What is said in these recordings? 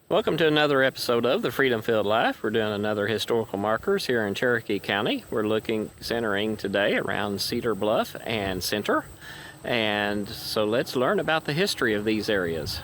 Welcome to another episode of the Freedom Field Life. We're doing another historical markers here in Cherokee County. We're centering today around Cedar Bluff and Centre. And so let's learn about the history of these areas.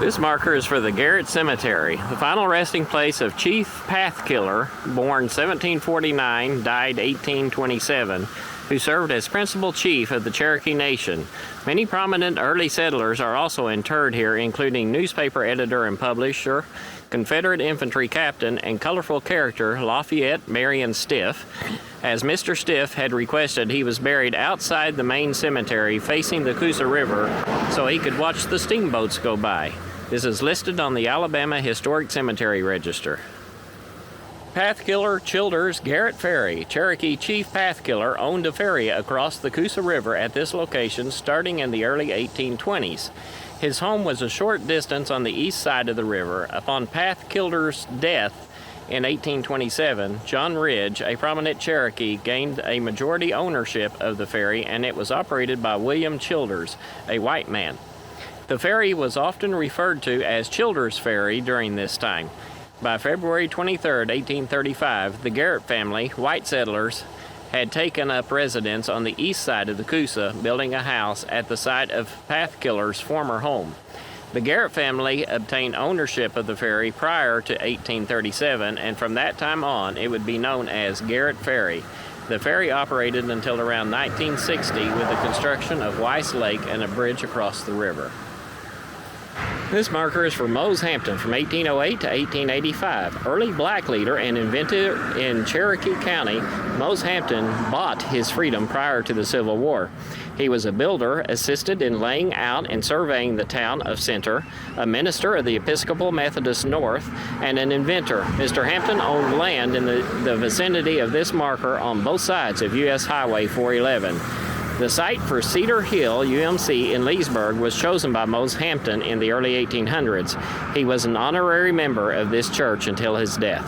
This marker is for the Garrett Cemetery, the final resting place of Chief Pathkiller, born 1749, died 1827, who served as principal chief of the Cherokee Nation. Many prominent early settlers are also interred here, including newspaper editor and publisher, Confederate infantry captain, and colorful character Lafayette Marion Stiff. As Mr. Stiff had requested, he was buried outside the main cemetery facing the Costa River so he could watch the steamboats go by. This is listed on the Alabama Historic Cemetery Register. Pathkiller Childers Garrett Ferry. Cherokee Chief Pathkiller owned a ferry across the Costa River at this location starting in the early 1820s. His home was a short distance on the east side of the river. Upon Pathkiller's death in 1827, John Ridge, a prominent Cherokee, gained a majority ownership of the ferry, and it was operated by William Childers, a white man. The ferry was often referred to as Childers Ferry during this time. By February 23, 1835, the Garrett family, white settlers, had taken up residence on the east side of the Costa, building a house at the site of Pathkiller's former home. The Garrett family obtained ownership of the ferry prior to 1837, and from that time on, it would be known as Garrett Ferry. The ferry operated until around 1960 with the construction of Weiss Lake and a bridge across the river. This marker is for Mose Hampton from 1808 to 1885. Early black leader and inventor in Cherokee County, Mose Hampton bought his freedom prior to the Civil War. He was a builder, assisted in laying out and surveying the town of Centre, a minister of the Episcopal Methodist North, and an inventor. Mr. Hampton owned land in the vicinity of this marker on both sides of U.S. Highway 411. The site for Cedar Hill UMC in Leesburg was chosen by Mose Hampton in the early 1800s. He was an honorary member of this church until his death.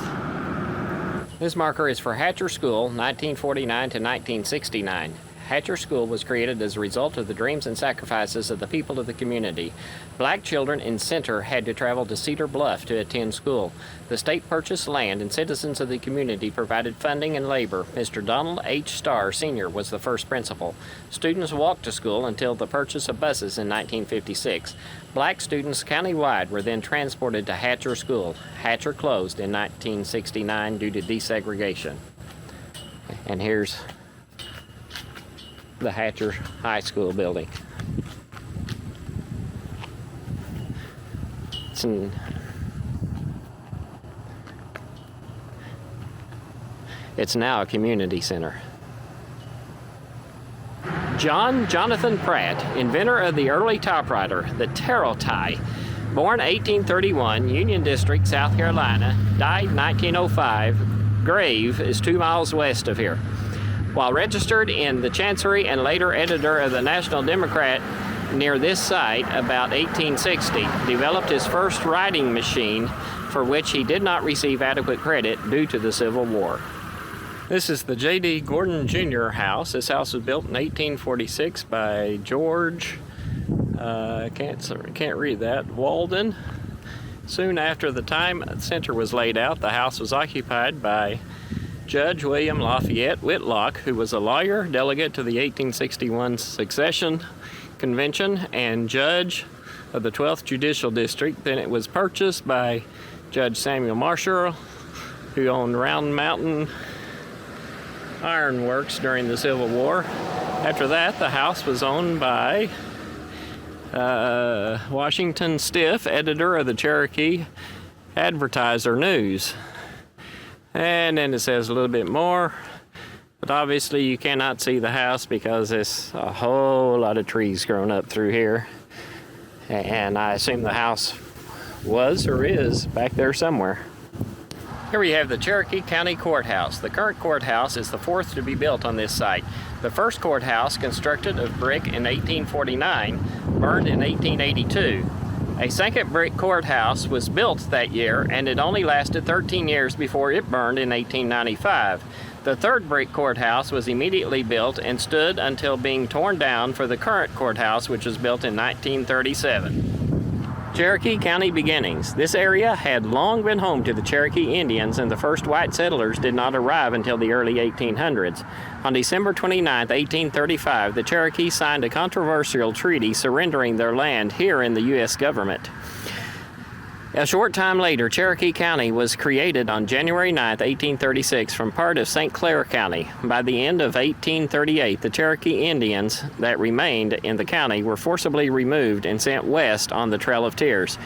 This marker is for Hatcher School, 1949 to 1969. Hatcher School was created as a result of the dreams and sacrifices of the people of the community. Black children in Centre had to travel to Cedar Bluff to attend school. The state purchased land and citizens of the community provided funding and labor. Mr. Donald H. Starr, Sr. was the first principal. Students walked to school until the purchase of buses in 1956. Black students countywide were then transported to Hatcher School. Hatcher closed in 1969 due to desegregation. And here's the Hatcher High School building. It's now a community center. Johnathan Pratt, inventor of the early typewriter, the Tie. Born 1831, Union District, South Carolina, died 1905. Grave is 2 miles west of here. While registered in the Chancery and later editor of the National Democrat near this site about 1860, developed his first writing machine for which he did not receive adequate credit due to the Civil War. This is the J.D. Gordon Jr. house. This house was built in 1846 by George, can't read that, Walden. Soon after the time the center was laid out, the house was occupied by Judge William Lafayette Whitlock, who was a lawyer, delegate to the 1861 Succession Convention, and judge of the 12th Judicial District. Then it was purchased by Judge Samuel Marshall, who owned Round Mountain Iron Works during the Civil War. After that, the house was owned by Washington Stiff, editor of the Cherokee Advertiser News. And then it says a little bit more, but obviously you cannot see the house because there's a whole lot of trees growing up through here. And I assume the house was or is back there somewhere. Here we have the Cherokee County Courthouse. The current courthouse is the fourth to be built on this site. The first courthouse, constructed of brick in 1849, burned in 1882. A second brick courthouse was built that year, and it only lasted 13 years before it burned in 1895. The third brick courthouse was immediately built and stood until being torn down for the current courthouse, which was built in 1937. Cherokee County beginnings. This area had long been home to the Cherokee Indians, and the first white settlers did not arrive until the early 1800s. On December 29, 1835, the Cherokee signed a controversial treaty surrendering their land here in the U.S. government. A short time later, Cherokee County was created on January 9, 1836, from part of St. Clair County. By the end of 1838, the Cherokee Indians that remained in the county were forcibly removed and sent west on the Trail of Tears.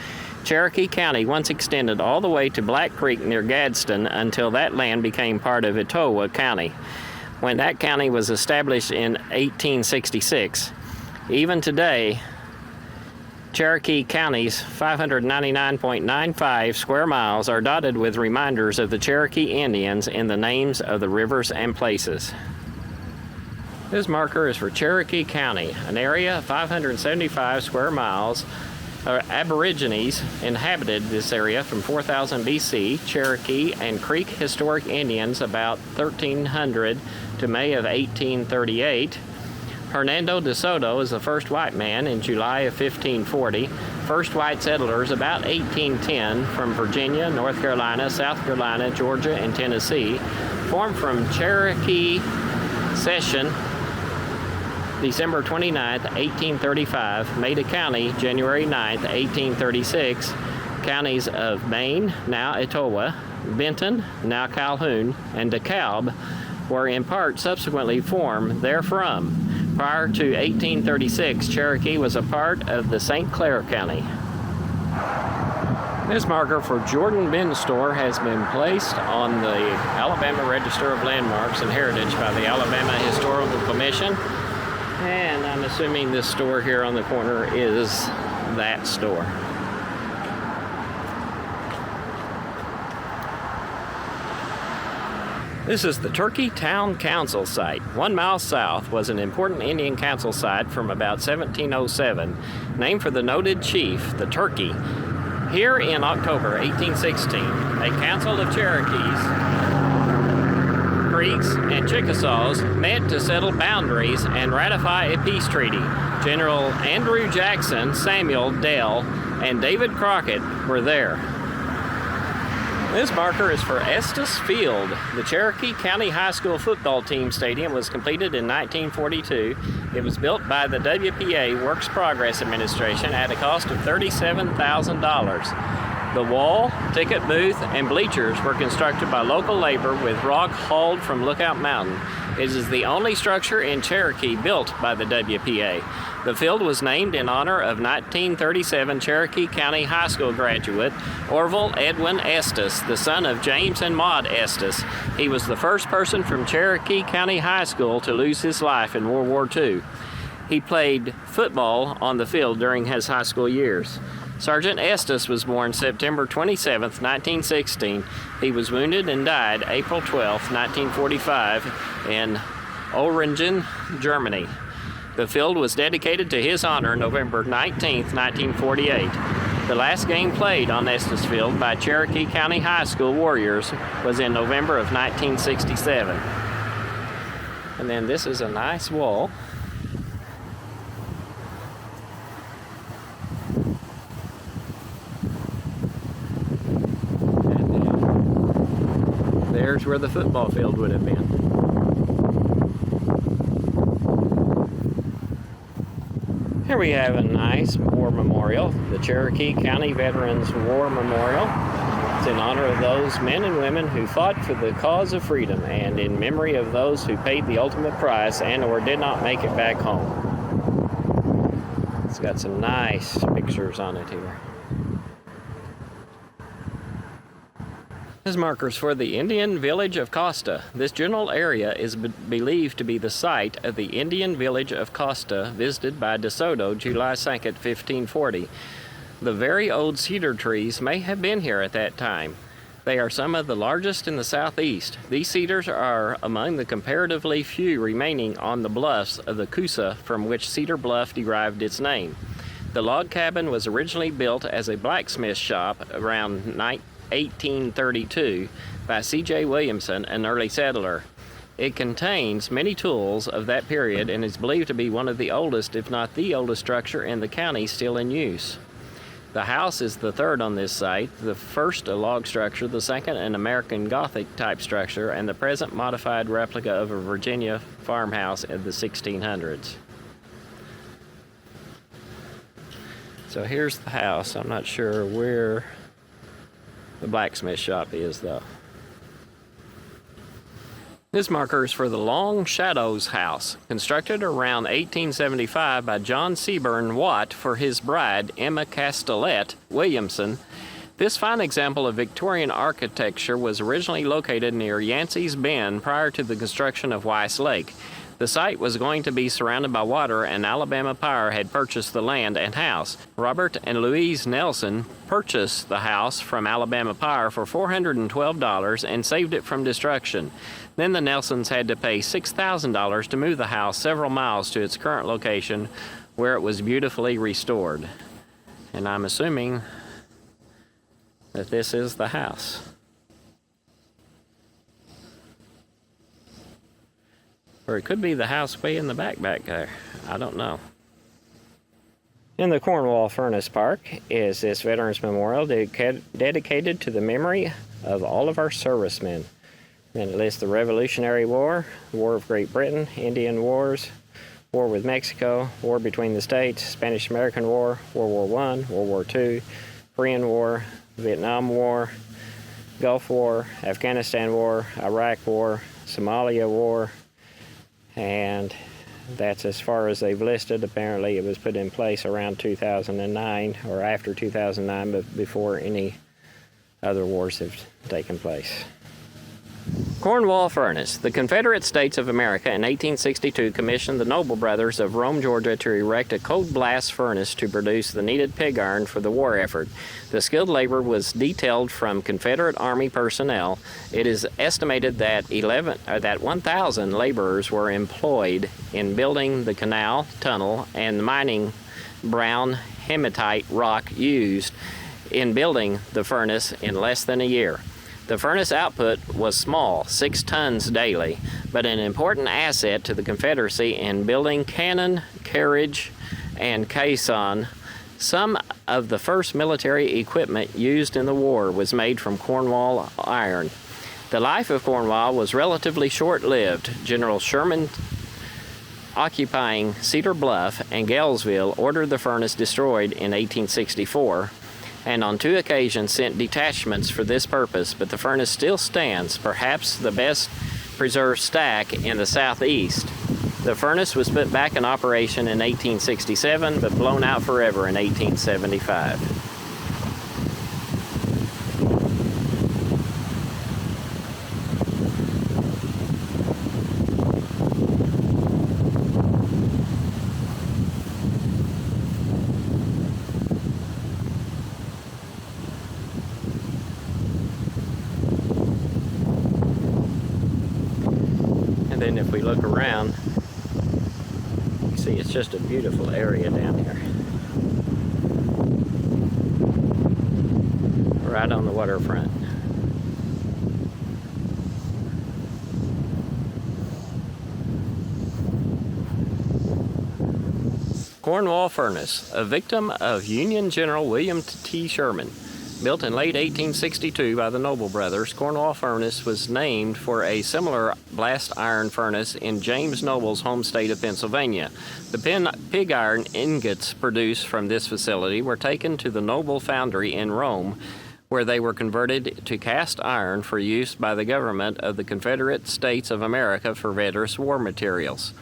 Cherokee County once extended all the way to Black Creek near Gadsden until that land became part of Etowah County, when that county was established in 1866. Even today, Cherokee County's 599.95 square miles are dotted with reminders of the Cherokee Indians in the names of the rivers and places. This marker is for Cherokee County, an area of 575 square miles. Aborigines inhabited this area from 4000 BC. Cherokee and Creek Historic Indians about 1300 to May of 1838. Hernando de Soto is the first white man in July of 1540. First white settlers about 1810 from Virginia, North Carolina, South Carolina, Georgia, and Tennessee. Formed from Cherokee Cession, December 29, 1835. Maida County, January 9, 1836. Counties of Maine, now Etowah, Benton, now Calhoun, and DeKalb were in part subsequently formed therefrom. Prior to 1836, Cherokee was a part of the St. Clair County. This marker for Jordan Benn Store has been placed on the Alabama Register of Landmarks and Heritage by the Alabama Historical Commission. And I'm assuming this store here on the corner is that store. This is the Turkey Town Council site. 1 mile south was an important Indian council site from about 1707, named for the noted chief, the Turkey. Here in October 1816, a council of Cherokees, Creeks, and Chickasaws met to settle boundaries and ratify a peace treaty. General Andrew Jackson, Samuel Dale, and David Crockett were there. This marker is for Estes Field. The Cherokee County High School football team stadium was completed in 1942. It was built by the WPA Works Progress Administration at a cost of $37,000. The wall, ticket booth, and bleachers were constructed by local labor with rock hauled from Lookout Mountain. It is the only structure in Cherokee built by the WPA. The field was named in honor of 1937 Cherokee County High School graduate Orville Edwin Estes, the son of James and Maud Estes. He was the first person from Cherokee County High School to lose his life in World War II. He played football on the field during his high school years. Sergeant Estes was born September 27, 1916. He was wounded and died April 12, 1945 in Oeringen, Germany. The field was dedicated to his honor November 19, 1948. The last game played on Estes Field by Cherokee County High School Warriors was in November of 1967. And then this is a nice wall. And there's where the football field would have been. Here we have a nice war memorial, the Cherokee County Veterans War Memorial. It's in honor of those men and women who fought for the cause of freedom and in memory of those who paid the ultimate price and or did not make it back home. It's got some nice pictures on it here. This markers for the Indian village of Costa. This general area is believed to be the site of the Indian village of Costa, visited by De Soto July 2nd, 1540. The very old cedar trees may have been here at that time. They are some of the largest in the southeast. These cedars are among the comparatively few remaining on the bluffs of the Costa, from which Cedar Bluff derived its name. The log cabin was originally built as a blacksmith shop around 1832 by C.J. Williamson, an early settler. It contains many tools of that period and is believed to be one of the oldest, if not the oldest structure in the county still in use. The house is the third on this site, the first a log structure, the second an American Gothic type structure, and the present modified replica of a Virginia farmhouse of the 1600s. So here's the house. I'm not sure where the blacksmith shop is though. This marker is for the Long Shadows House, constructed around 1875 by John Seaburn Watt for his bride, Emma Castellet Williamson. This fine example of Victorian architecture was originally located near Yancey's Bend prior to the construction of Weiss Lake. The site was going to be surrounded by water, and Alabama Power had purchased the land and house. Robert and Louise Nelson purchased the house from Alabama Power for $412 and saved it from destruction. Then the Nelsons had to pay $6,000 to move the house several miles to its current location, where it was beautifully restored. And I'm assuming that this is the house. Or it could be the house way in the back there. I don't know. In the Cornwall Furnace Park is this Veterans Memorial dedicated to the memory of all of our servicemen. Then it lists the Revolutionary War, the War of Great Britain, Indian Wars, War with Mexico, War between the States, Spanish-American War, World War I, World War II, Korean War, Vietnam War, Gulf War, Afghanistan War, Iraq War, Somalia War, and that's as far as they've listed. Apparently it was put in place around 2009 or after 2009, but before any other wars have taken place. Cornwall Furnace. The Confederate States of America in 1862 commissioned the Noble brothers of Rome, Georgia to erect a cold blast furnace to produce the needed pig iron for the war effort. The skilled labor was detailed from Confederate Army personnel. It is estimated that 1,000 laborers were employed in building the canal, tunnel, and mining brown hematite rock used in building the furnace in less than a year. The furnace output was small, 6 tons daily, but an important asset to the Confederacy in building cannon, carriage, and caisson. Some of the first military equipment used in the war was made from Cornwall iron. The life of Cornwall was relatively short-lived. General Sherman, occupying Cedar Bluff and Galesville, ordered the furnace destroyed in 1864. And on 2 occasions sent detachments for this purpose, but the furnace still stands, perhaps the best preserved stack in the southeast. The furnace was put back in operation in 1867, but blown out forever in 1875. And then if we look around, you see it's just a beautiful area down here. Right on the waterfront. Cornwall Furnace, a victim of Union General William T. Sherman. Built in late 1862 by the Noble brothers, Cornwall Furnace was named for a similar blast iron furnace in James Noble's home state of Pennsylvania. The pig iron ingots produced from this facility were taken to the Noble foundry in Rome, where they were converted to cast iron for use by the government of the Confederate States of America for various war materials.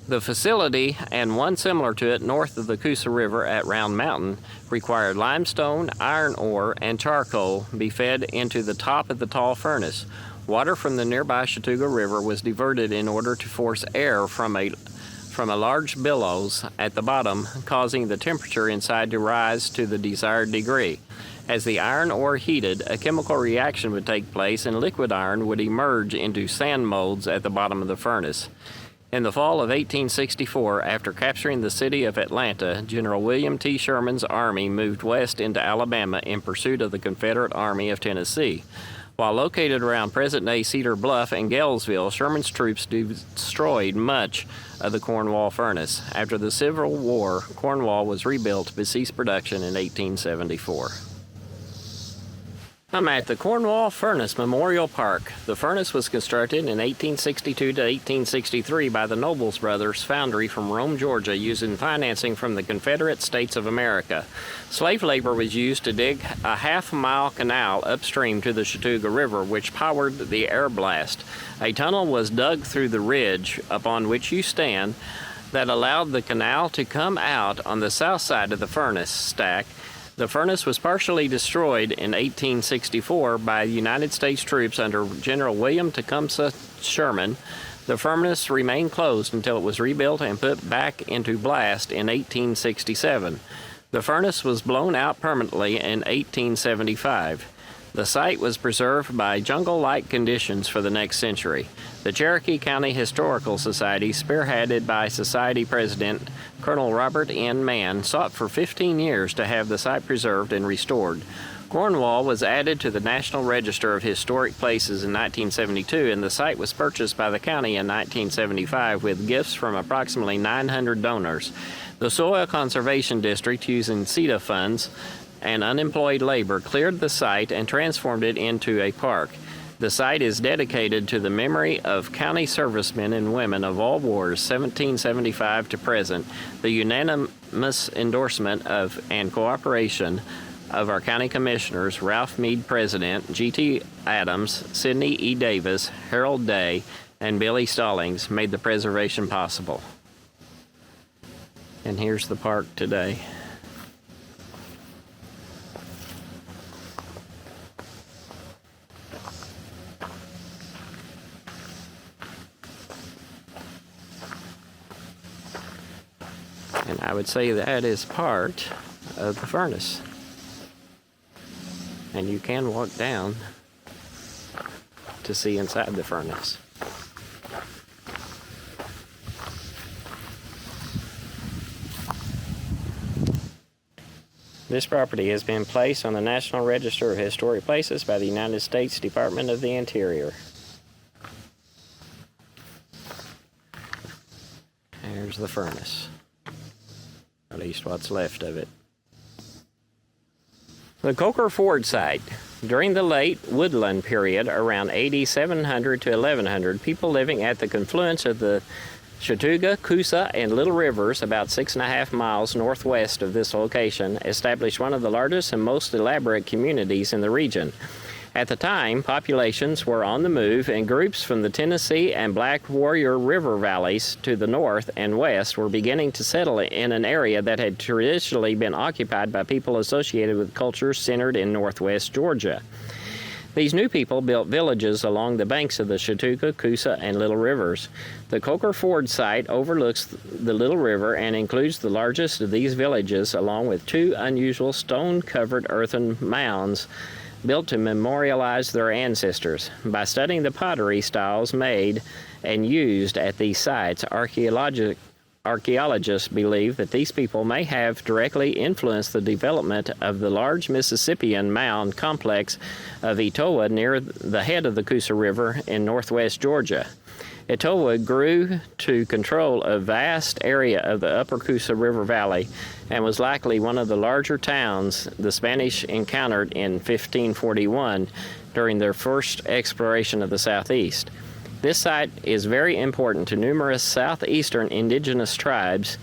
The facility, and one similar to it north of the Coosa River at Round Mountain, required limestone, iron ore, and charcoal be fed into the top of the tall furnace. Water from the nearby Chattooga River was diverted in order to force air from a large billows at the bottom, causing the temperature inside to rise to the desired degree. As the iron ore heated, a chemical reaction would take place and liquid iron would emerge into sand molds at the bottom of the furnace. In the fall of 1864, after capturing the city of Atlanta, General William T. Sherman's army moved west into Alabama in pursuit of the Confederate Army of Tennessee. While located around present-day Cedar Bluff and Galesville, Sherman's troops destroyed much of the Cornwall Furnace. After the Civil War, Cornwall was rebuilt but ceased production in 1874. I'm at the Cornwall Furnace Memorial Park. The furnace was constructed in 1862 to 1863 by the Nobles Brothers Foundry from Rome, Georgia, using financing from the Confederate States of America. Slave labor was used to dig a half-mile canal upstream to the Chattooga River, which powered the air blast. A tunnel was dug through the ridge upon which you stand that allowed the canal to come out on the south side of the furnace stack. The furnace was partially destroyed in 1864 by United States troops under General William Tecumseh Sherman. The furnace remained closed until it was rebuilt and put back into blast in 1867. The furnace was blown out permanently in 1875. The site was preserved by jungle-like conditions for the next century. The Cherokee County Historical Society, spearheaded by Society President Colonel Robert N. Mann, sought for 15 years to have the site preserved and restored. Cornwall was added to the National Register of Historic Places in 1972, and the site was purchased by the county in 1975 with gifts from approximately 900 donors. The Soil Conservation District, using CEDA funds and unemployed labor, cleared the site and transformed it into a park. The site is dedicated to the memory of county servicemen and women of all wars, 1775 to present. The unanimous endorsement of and cooperation of our county commissioners, Ralph Meade, President, G.T. Adams, Sidney E. Davis, Harold Day, and Billy Stallings, made the preservation possible. And here's the park today. And I would say that is part of the furnace. And you can walk down to see inside the furnace. This property has been placed on the National Register of Historic Places by the United States Department of the Interior. There's the furnace. At least what's left of it. The Coker Ford site. During the late woodland period, around AD 700 to 1100, people living at the confluence of the Chattooga, Coosa, and Little Rivers, about 6.5 miles northwest of this location, established one of the largest and most elaborate communities in the region. At the time, populations were on the move, and groups from the Tennessee and Black Warrior River valleys to the north and west were beginning to settle in an area that had traditionally been occupied by people associated with cultures centered in northwest Georgia. These new people built villages along the banks of the Chattooga, Coosa, and Little Rivers. The Coker Ford site overlooks the Little River and includes the largest of these villages, along with two unusual stone-covered earthen mounds built to memorialize their ancestors. By studying the pottery styles made and used at these sites, archaeologists believe that these people may have directly influenced the development of the large Mississippian mound complex of Etowah near the head of the Coosa River in northwest Georgia. Etowah grew to control a vast area of the upper Coosa River Valley and was likely one of the larger towns the Spanish encountered in 1541 during their first exploration of the southeast. This site is very important to numerous southeastern indigenous tribes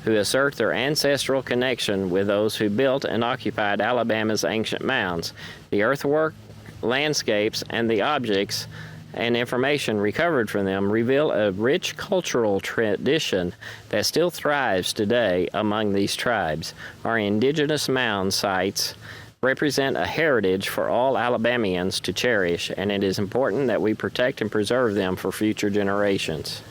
who assert their ancestral connection with those who built and occupied Alabama's ancient mounds. The earthwork, landscapes, and the objects and information recovered from them reveal a rich cultural tradition that still thrives today among these tribes. Our indigenous mound sites represent a heritage for all Alabamians to cherish, and it is important that we protect and preserve them for future generations.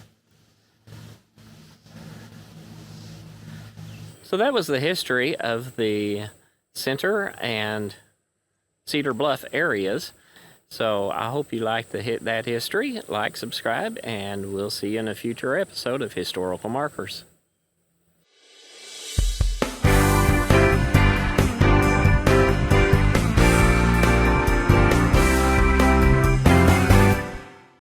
So that was the history of the Centre and Cedar Bluff areas. So I hope you liked that history. Like, subscribe, and we'll see you in a future episode of Historical Markers.